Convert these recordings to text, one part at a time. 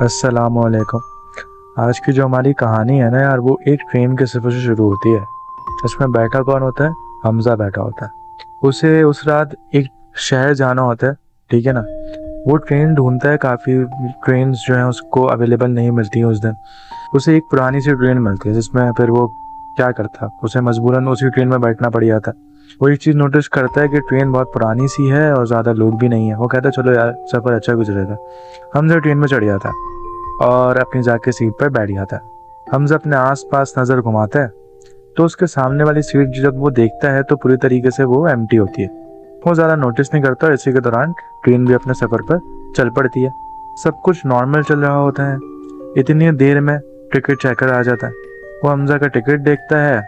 अस्सलामुअलैकुम। आज की जो हमारी कहानी है ना यार, वो एक ट्रेन के सफ़र से शुरू होती है। इसमें बैठा कौन होता है? हमजा बैठा होता है। उसे उस रात एक शहर जाना होता है, ठीक है ना। वो ट्रेन ढूंढता है, काफ़ी ट्रेन जो है उसको अवेलेबल नहीं मिलती है उस दिन। उसे एक पुरानी सी ट्रेन मिलती है, जिसमें फिर वो क्या करता, उसे मजबूरन उसी ट्रेन में बैठना पड़ जाता है। वो एक चीज़ नोटिस करता है कि ट्रेन बहुत पुरानी सी है और ज़्यादा लोग भी नहीं है। वो कहता है चलो यार, सफ़र अच्छा गुजरेगा। हमजा ट्रेन में चढ़ जाता है और अपनी जाके सीट पर बैठ जाता है। हमजा अपने आसपास नज़र घुमाता है तो उसके सामने वाली सीट जब वो देखता है तो पूरी तरीके से वो एम्प्टी होती है। वो ज़्यादा नोटिस नहीं करता और इसी के दौरान ट्रेन भी अपने सफ़र पर चल पड़ती है। सब कुछ नॉर्मल चल रहा होता है। इतनी देर में टिकट चेकर आ जाता है। वो हमजा का टिकट देखता है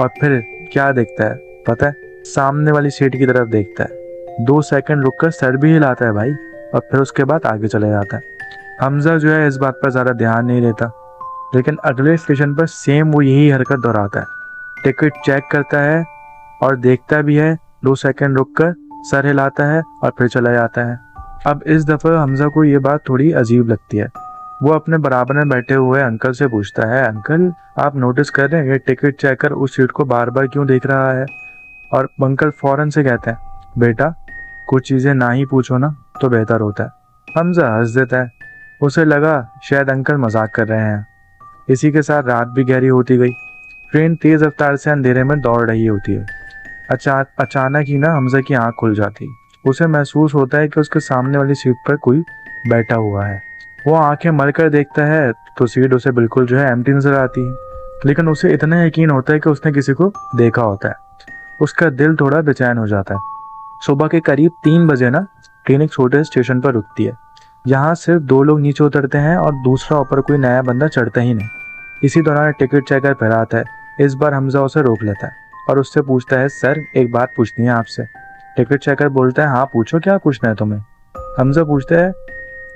और फिर क्या देखता है पता है? सामने वाली सीट की तरफ देखता है। 2 सेकंड रुककर सर भी हिलाता है भाई, और फिर उसके बाद आगे चले जाता है। हमजा जो है इस बात पर ज़्यादा ध्यान नहीं देता, लेकिन अगले स्टेशन पर सेम वो यही हरकत दोहराता है। टिकट चेक करता है और देखता भी है, 2 सेकंड रुककर सर हिलाता है और फिर चला जाता है। अब इस दफ़ा हमजा को ये बात थोड़ी अजीब लगती है। वो अपने बराबर में बैठे हुए अंकल से पूछता है, अंकल आप नोटिस कर रहे हैं ये टिकट चेकर उस सीट को बार बार क्यों देख रहा है? और अंकल फौरन से कहते हैं, बेटा कुछ चीज़ें ना ही पूछो ना तो बेहतर होता है। हमजा हंस देता है। उसे लगा शायद अंकल मजाक कर रहे हैं। इसी के साथ रात भी गहरी होती गई। ट्रेन तेज रफ्तार से अंधेरे में दौड़ रही होती है। अचानक ही ना हमजा की आंख खुल जाती। उसे महसूस होता है कि उसके सामने वाली सीट पर कोई बैठा हुआ है। वो आंखें मलकर देखता है तो सीट उसे बिल्कुल जो है एम्प्टी नजर आती है, लेकिन उसे इतना यकीन होता है कि उसने किसी को देखा होता है। उसका दिल थोड़ा बेचैन हो जाता है। सुबह के करीब 3 बजे ना ट्रेन एक छोटे स्टेशन पर रुकती है। यहाँ सिर्फ 2 लोग नीचे उतरते हैं और दूसरा ऊपर कोई नया बंदा चढ़ता ही नहीं। इसी दौरान टिकट चेकर फिर आता है। इस बार हमजा उसे रोक लेता है और उससे पूछता है, सर एक बात पूछनी है आपसे। टिकट चेकर बोलता है, हाँ पूछो, क्या पूछना है तुम्हें? हमजा पूछता है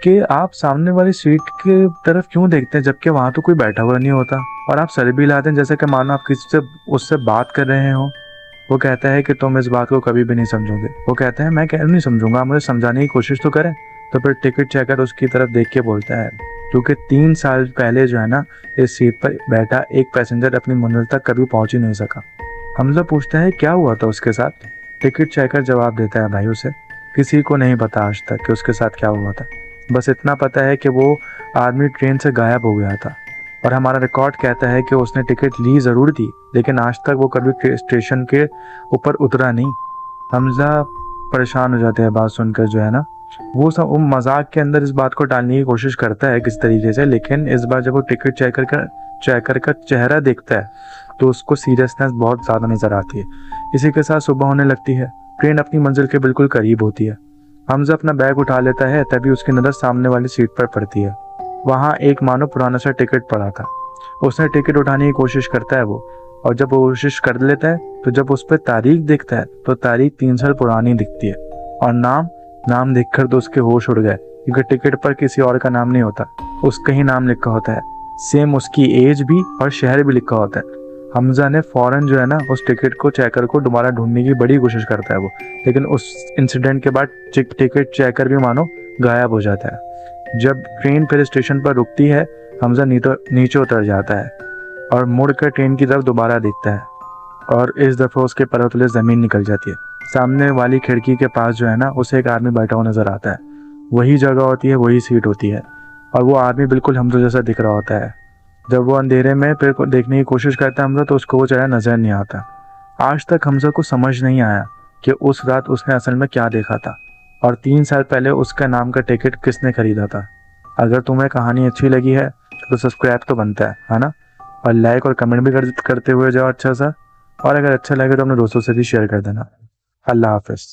कि आप सामने वाली सीट की तरफ क्यों देखते हैं जबकि वहां तो कोई बैठा हुआ नहीं होता, और आप सर भी हिलाते हैं जैसे कि मानो आप किसी से उससे बात कर रहे हो। वो कहता है कि तुम इस बात को कभी भी नहीं समझोगे। वो कहता है, मैं क्यों नहीं समझूंगा, मुझे समझाने की कोशिश तो करें। तो फिर टिकट चेकर उसकी तरफ देख के बोलता है, क्योंकि 3 साल पहले जो है ना, इस सीट पर बैठा एक पैसेंजर अपनी मंजिल तक कभी पहुंच ही नहीं सका। हमजा पूछता है क्या हुआ था उसके साथ? टिकट चेकर जवाब देता है, भाई उसे किसी को नहीं पता आज तक कि उसके साथ क्या हुआ था। बस इतना पता है कि वो आदमी ट्रेन से गायब हो गया था, और हमारा रिकॉर्ड कहता है कि उसने टिकट ली जरूर थी, लेकिन आज तक वो कभी स्टेशन के ऊपर उतरा नहीं। हमजा परेशान हो जाते हैं बात सुनकर जो है ना। वो मजाक के अंदर इस बात को टालने की कोशिश करता है किस तरीके से, लेकिन इस बार जब वो टिकट चेकर का चेहरा देखता है तो उसको सीरियसनेस बहुत ज्यादा नजर आती है। इसी के साथ सुबह होने लगती है। ट्रेन अपनी मंजिल के बिल्कुल करीब होती है। हमजा अपना बैग उठा लेता है, तभी उसकी नजर सामने वाली सीट पर पड़ती है। वहां एक मानो पुराना सा टिकट पड़ा था। उसने टिकट उठाने की कोशिश करता है वो, और जब वो कोशिश कर लेता है तो जब उस पर तारीख दिखता है तो तारीख 3 साल पुरानी दिखती है। और नाम नाम देखकर तो उसके होश उड़ गए, क्योंकि टिकट पर किसी और का नाम नहीं होता, उसका ही नाम लिखा होता है। सेम उसकी एज भी और शहर भी लिखा होता है। हमजा ने फौरन जो है ना उस टिकट को चेकर को दोबारा ढूंढने की बड़ी कोशिश करता है वो, लेकिन उस इंसिडेंट के बाद टिकट चेकर भी मानो गायब हो जाता है। जब ट्रेन फिर स्टेशन पर रुकती है, हमजा नीचे उतर जाता है और मुड़कर ट्रेन की तरफ दोबारा देखता है, और इस दफा उसके पैरों तले जमीन निकल जाती है। सामने वाली खिड़की के पास जो है ना उसे एक आदमी बैठा हुआ नजर आता है। वही जगह होती है, वही सीट होती है, और वो आदमी बिल्कुल हमजा जैसा दिख रहा होता है। जब वो अंधेरे में फिर देखने की कोशिश करता है हमजा, तो उसको वो चेहरा नजर नहीं आता। आज तक हमजा को समझ नहीं आया कि उस रात उसने असल में क्या देखा था, और 3 साल पहले उसका नाम का टिकट किसने खरीदा था। अगर तुम्हें कहानी अच्छी लगी है तो सब्सक्राइब तो बनता है ना, और लाइक और कमेंट भी करते हुए जाओ अच्छा सा। और अगर अच्छा लगे तो अपने दोस्तों से भी शेयर कर देना। अल्लाह हाफिज़।